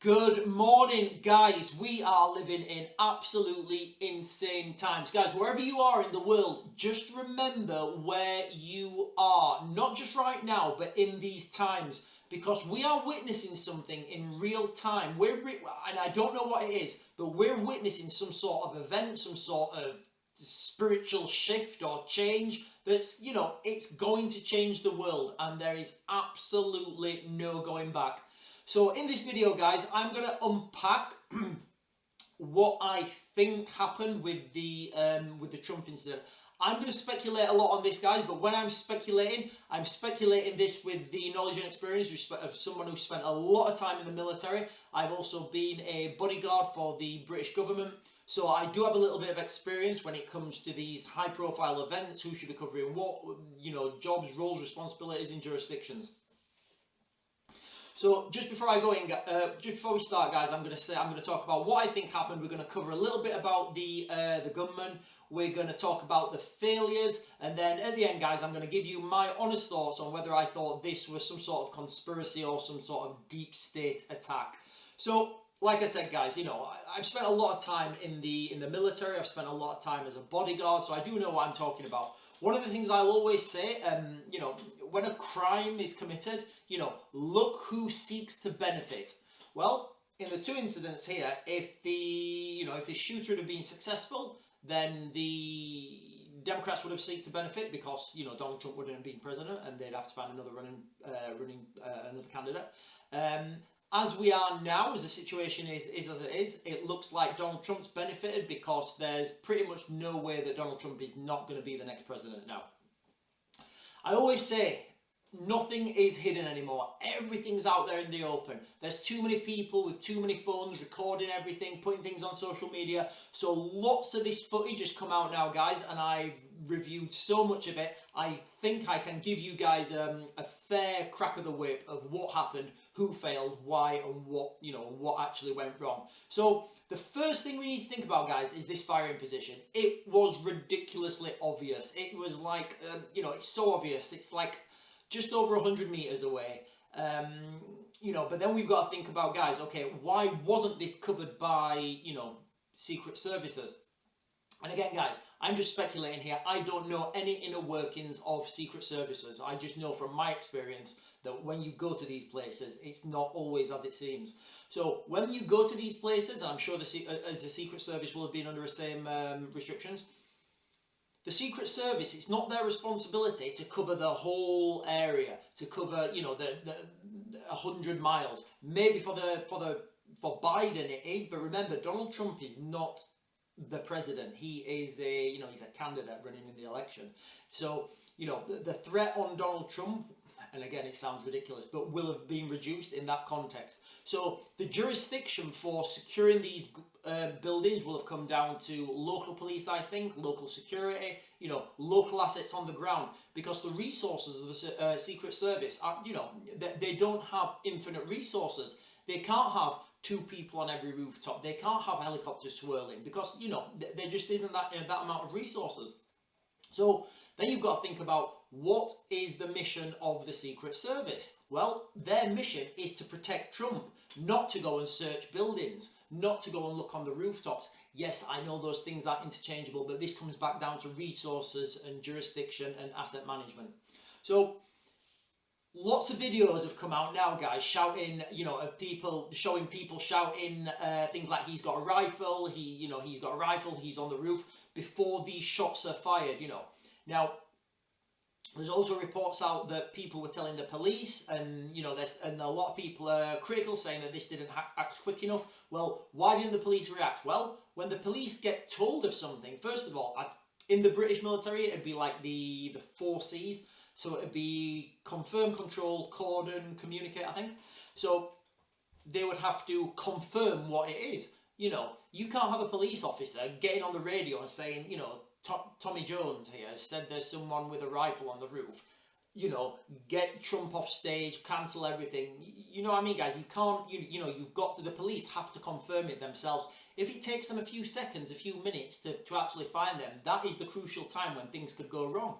Good morning, guys. We are living in absolutely insane times. Guys, wherever you are in the world, just remember where you are. Not just right now, but in these times. Because we are witnessing something in real time. And I don't know what it is, but we're witnessing some sort of event, some sort of spiritual shift or change that's, it's going to change the world. And there is absolutely no going back. So in this video, guys, I'm going to unpack what I think happened with the Trump incident. I'm going to speculate a lot on this, guys, but when I'm speculating this with the knowledge and experience of someone who spent a lot of time in the military. I've also been a bodyguard for the British government, so I do have a little bit of experience when it comes to these high-profile events, who should be covering what, jobs, roles, responsibilities, and jurisdictions. So just before I go in, just before we start, guys, I'm going to talk about what I think happened. We're going to cover a little bit about the gunman. We're going to talk about the failures, and then at the end, guys, I'm going to give you my honest thoughts on whether I thought this was some sort of conspiracy or some sort of deep state attack. So, like I said, guys, I've spent a lot of time in the military. I've spent a lot of time as a bodyguard, so I do know what I'm talking about. One of the things I'll always say, when a crime is committed, look who seeks to benefit. Well, in the two incidents here, if the shooter had been successful, then the Democrats would have sought to benefit because, Donald Trump wouldn't have been president and they'd have to find another another candidate. As we are now, as the situation is as it is, it looks like Donald Trump's benefited because there's pretty much no way that Donald Trump is not going to be the next president now. I always say, nothing is hidden anymore. Everything's out there in the open. There's too many people with too many phones recording everything, putting things on social media. So lots of this footage has come out now, guys, and I've reviewed so much of it. I think I can give you guys a fair crack of the whip of what happened, who failed, why, and what actually went wrong. So the first thing we need to think about, guys, is this firing position. It was ridiculously obvious. It was like, it's so obvious. It's like just over 100 meters away. But then we've got to think about, guys, okay, why wasn't this covered by, secret services? And again, guys, I'm just speculating here. I don't know any inner workings of secret services. I just know from my experience that when you go to these places, it's not always as it seems. So when you go to these places, and I'm sure the Secret Service will have been under the same restrictions, the Secret Service, it's not their responsibility to cover the whole area, to cover, the 100 miles. Maybe for Biden it is, but remember, Donald Trump is not the president. He is he's a candidate running in the election. So, the threat on Donald Trump, and again, it sounds ridiculous, but will have been reduced in that context. So the jurisdiction for securing these buildings will have come down to local police, I think, local security, local assets on the ground, because the resources of the Secret Service are, they don't have infinite resources. They can't have 2 people on every rooftop. They can't have helicopters swirling because, there just isn't that amount of resources. So then you've got to think about, what is the mission of the Secret Service? Well, their mission is to protect Trump, not to go and search buildings, not to go and look on the rooftops. Yes, I know those things are interchangeable, but this comes back down to resources and jurisdiction and asset management. So lots of videos have come out now, guys, shouting, of people, showing people shouting things like he's got a rifle, he's got a rifle, he's on the roof, before these shots are fired, Now, there's also reports out that people were telling the police, and and a lot of people are critical, saying that this didn't act quick enough. Well, why didn't the police react? Well, when the police get told of something, first of all, in the British military, it'd be like the 4 C's. So it'd be confirm, control, cordon, communicate, I think. So they would have to confirm what it is. You can't have a police officer getting on the radio and saying, Tommy Jones here said there's someone with a rifle on the roof. Get Trump off stage, cancel everything. You know what I mean, guys? You can't, you've got, the police have to confirm it themselves. If it takes them a few seconds, a few minutes to actually find them, that is the crucial time when things could go wrong.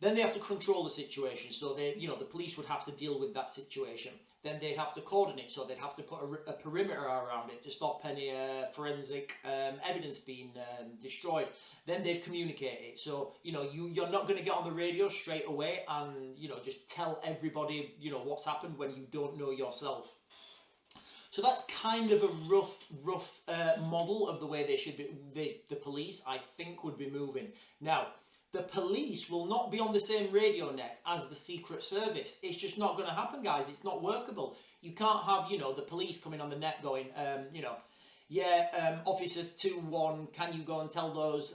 Then they have to control the situation. So the police would have to deal with that situation. then they'd have to cordon it, so they'd have to put a perimeter around it to stop any forensic evidence being destroyed. Then they'd communicate it. So, you know, you're not going to get on the radio straight away and, you know, just tell everybody, you know, what's happened when you don't know yourself. So that's kind of a rough model of the way they should be. The police, I think, would be moving. Now, the police will not be on the same radio net as the Secret Service. It's just not going to happen, guys. It's not workable. You can't have, you know, the police coming on the net going, you know, yeah, Officer 2-1, can you go and tell those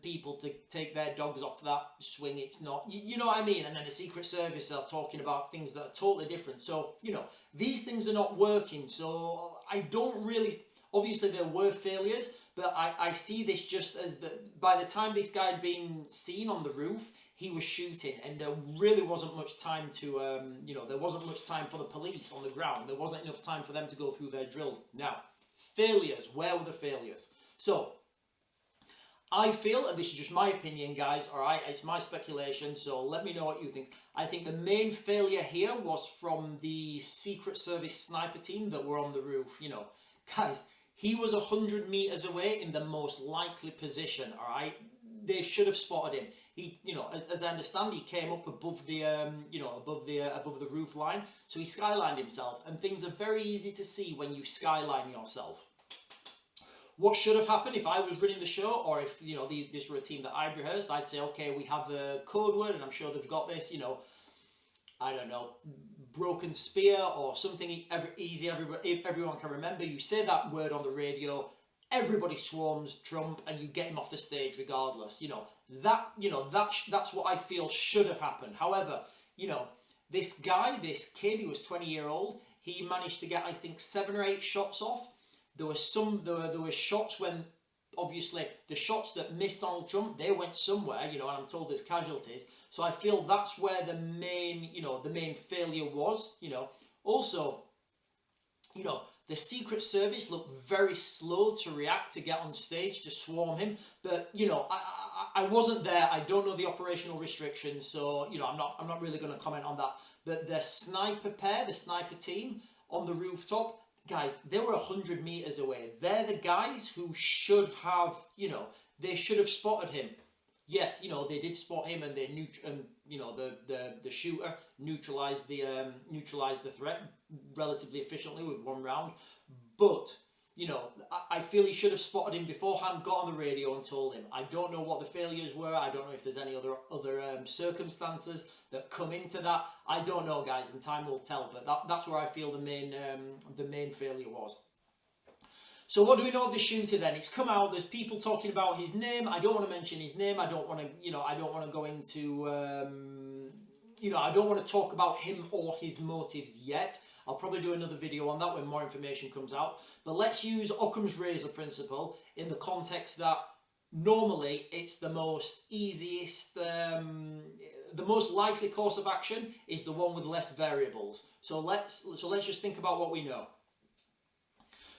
people to take their dogs off that swing? It's not, you know what I mean? And then the Secret Service are talking about things that are totally different. So, you know, these things are not working. So I don't really, obviously there were failures, but I see this just as by the time this guy had been seen on the roof, he was shooting, and there really wasn't much time to, you know, there wasn't much time for the police on the ground. There wasn't enough time for them to go through their drills. Now, failures, where were the failures? So, I feel, and this is just my opinion, guys, all right, it's my speculation, so let me know what you think. I think the main failure here was from the Secret Service sniper team that were on the roof. You know, guys, he was 100 meters away in the most likely position, all right? They should have spotted him. He, you know, as I understand, he came up above the, you know, above the roof line, so he skylined himself, and things are very easy to see when you skyline yourself. What should have happened if I was running the show, or if, you know, this were a team that I'd rehearsed, I'd say, okay, we have a code word, and I'm sure they've got this, you know, I don't know, broken spear or something easy everyone can remember. You say that word on the radio, everybody swarms Trump, and you get him off the stage regardless. You know, that's what I feel should have happened. However, you know, this guy, this kid, he was 20-year-old, he managed to get, I think, 7 or 8 shots off. There were shots when, obviously, the shots that missed Donald Trump, they went somewhere, you know, and I'm told there's casualties. So I feel that's where the main failure was, you know. Also, you know, the Secret Service looked very slow to react, to get on stage, to swarm him. But, you know, I wasn't there. I don't know the operational restrictions, so, you know, I'm not really going to comment on that. But the sniper pair, the sniper team on the rooftop, guys, they were 100 meters away. They're the guys who should have, you know, they should have spotted him. Yes, you know, they did spot him, and they you know, the shooter neutralized the threat relatively efficiently with 1 round. But, you know, I feel he should have spotted him beforehand, got on the radio and told him. I don't know what the failures were. I don't know if there's any other circumstances that come into that. I don't know, guys, and time will tell. But that's where I feel the main failure was. So what do we know of the shooter then? It's come out, there's people talking about his name. I don't want to mention his name. I don't want to, you know, I don't want to go into, you know, I don't want to talk about him or his motives yet. I'll probably do another video on that when more information comes out. But let's use Occam's razor principle in the context that normally it's the most easiest, the most likely course of action is the one with less variables. So let's just think about what we know.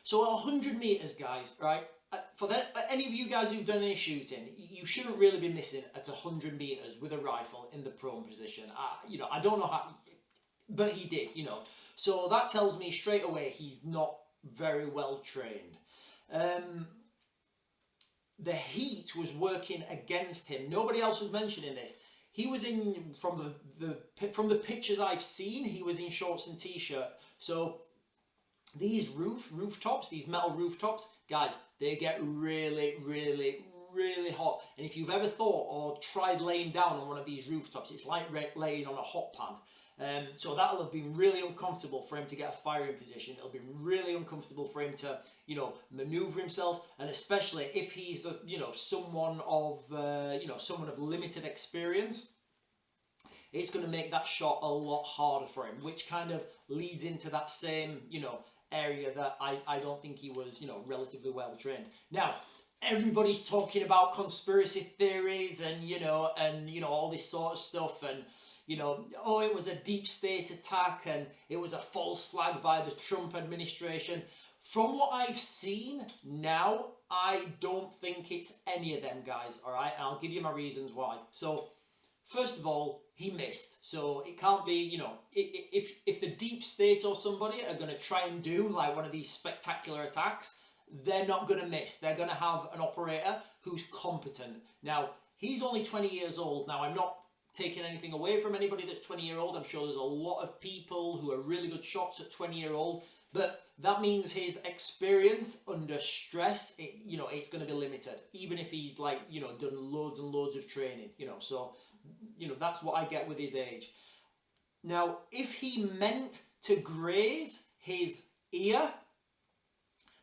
So at 100 meters, guys, right, for any of you guys who've done any shooting, you shouldn't really be missing at 100 meters with a rifle in the prone position. You know, I don't know how, but he did, you know. So that tells me straight away he's not very well trained. The heat was working against him. Nobody else was mentioning this. He was in, from the pictures I've seen, he was in shorts and t-shirt. So these rooftops, these metal rooftops, guys, they get really, really, really hot. And if you've ever thought or tried laying down on one of these rooftops, it's like laying on a hot pan. So that'll have been really uncomfortable for him to get a firing position. It'll be really uncomfortable for him to, you know, maneuver himself, and especially if he's, you know, someone of limited experience. It's going to make that shot a lot harder for him, which kind of leads into that same, you know, area that I don't think he was, you know, relatively well trained. Now, everybody's talking about conspiracy theories and, you know, all this sort of stuff, and, you know, oh, it was a deep state attack and it was a false flag by the Trump administration. From what I've seen now, I don't think it's any of them, guys, all right? And I'll give you my reasons why. So, First of all, he missed, so it can't be, you know, if the deep state or somebody are going to try and do like one of these spectacular attacks, they're not going to miss. They're going to have an operator who's competent. Now, he's only 20 years old. Now, I'm not taking anything away from anybody that's 20-year-old. I'm sure there's a lot of people who are really good shots at 20-year-old, but that means his experience under stress, you know, it's going to be limited, even if he's like, you know, done loads and loads of training, you know, so, you know, that's what I get with his age. Now, if he meant to graze his ear,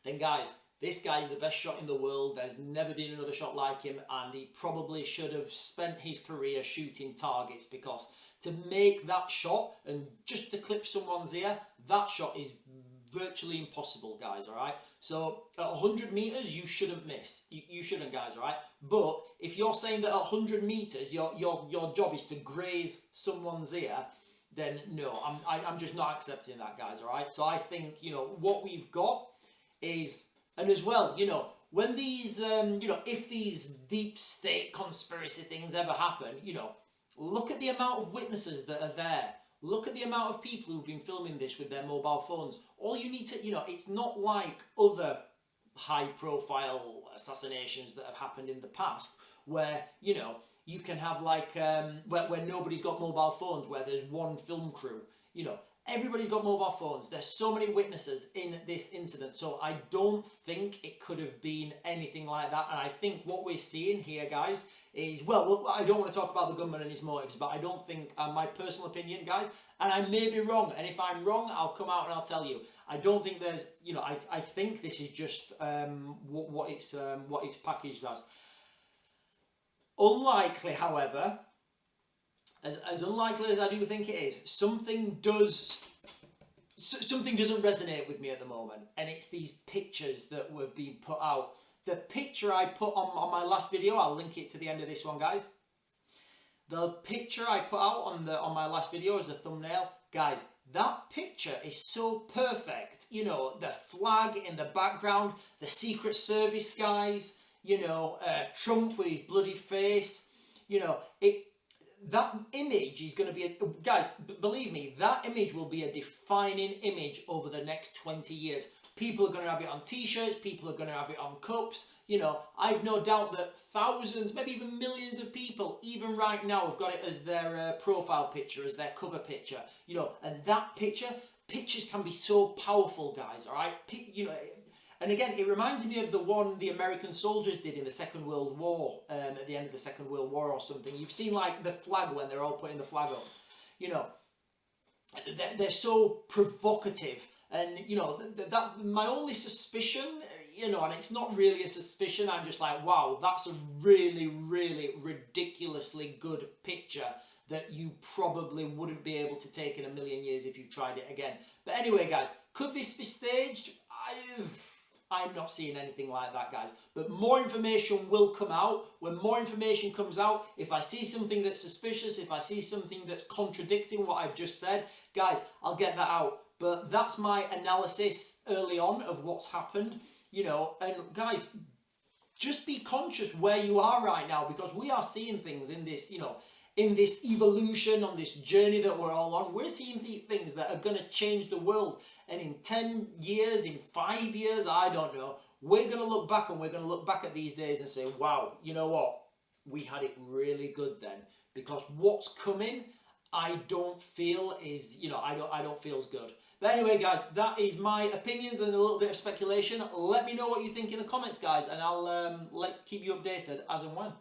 then guys, this guy's the best shot in the world. There's never been another shot like him, and he probably should have spent his career shooting targets, because to make that shot and just to clip someone's ear, that shot is virtually impossible, guys, all right? So at 100 meters, you shouldn't miss. You shouldn't, guys, all right? But if you're saying that at 100 meters, your job is to graze someone's ear, then no, I'm just not accepting that, guys, all right? So I think, you know, what we've got is, and as well, you know, when these, you know, if these deep state conspiracy things ever happen, you know, look at the amount of witnesses that are there. Look at the amount of people who've been filming this with their mobile phones. All you need to, you know, it's not like other high-profile assassinations that have happened in the past where, you know, you can have like, where nobody's got mobile phones, where there's one film crew, you know. Everybody's got mobile phones. There's so many witnesses in this incident. So I don't think it could have been anything like that. And I think what we're seeing here, guys, is, well, I don't want to talk about the gunman and his motives, but I don't think, my personal opinion, guys, and I may be wrong. And if I'm wrong, I'll come out and I'll tell you. I don't think there's, you know, I think this is just what it's packaged as. Unlikely, however, as unlikely as I do think it is, something doesn't resonate with me at the moment, and it's these pictures that were being put out. The picture I put on my last video, I'll link it to the end of this one, guys. The picture I put out on my last video as a thumbnail, guys, that picture is so perfect. You know, the flag in the background, the Secret Service guys, you know, Trump with his bloodied face, you know, that image is going to be, guys, believe me, that image will be a defining image over the next 20 years. People are going to have it on t-shirts, people are going to have it on cups, you know. I've no doubt that thousands, maybe even millions of people, even right now, have got it as their profile picture, as their cover picture, you know. And that pictures can be so powerful, guys, all right? You know, and again, it reminds me of the one the American soldiers did in the Second World War, at the end of the Second World War or something. You've seen like the flag when they're all putting the flag up. You know, they're so provocative. And, you know, that my only suspicion, you know, and it's not really a suspicion, I'm just like, wow, that's a really, really ridiculously good picture that you probably wouldn't be able to take in a million years if you tried it again. But anyway, guys, could this be staged? I'm not seeing anything like that, guys. But more information will come out. When more information comes out, if I see something that's suspicious, if I see something that's contradicting what I've just said, guys, I'll get that out. But that's my analysis early on of what's happened, you know. And guys, just be conscious where you are right now, because we are seeing things in this, you know, in this evolution, on this journey that we're all on. We're seeing things that are going to change the world. And in 10 years, in 5 years, I don't know, we're going to look back, and we're going to look back at these days and say, wow, you know what? We had it really good then. Because what's coming, I don't feel is, you know, I don't feel as good. But anyway, guys, that is my opinions and a little bit of speculation. Let me know what you think in the comments, guys, and I'll keep you updated as and when.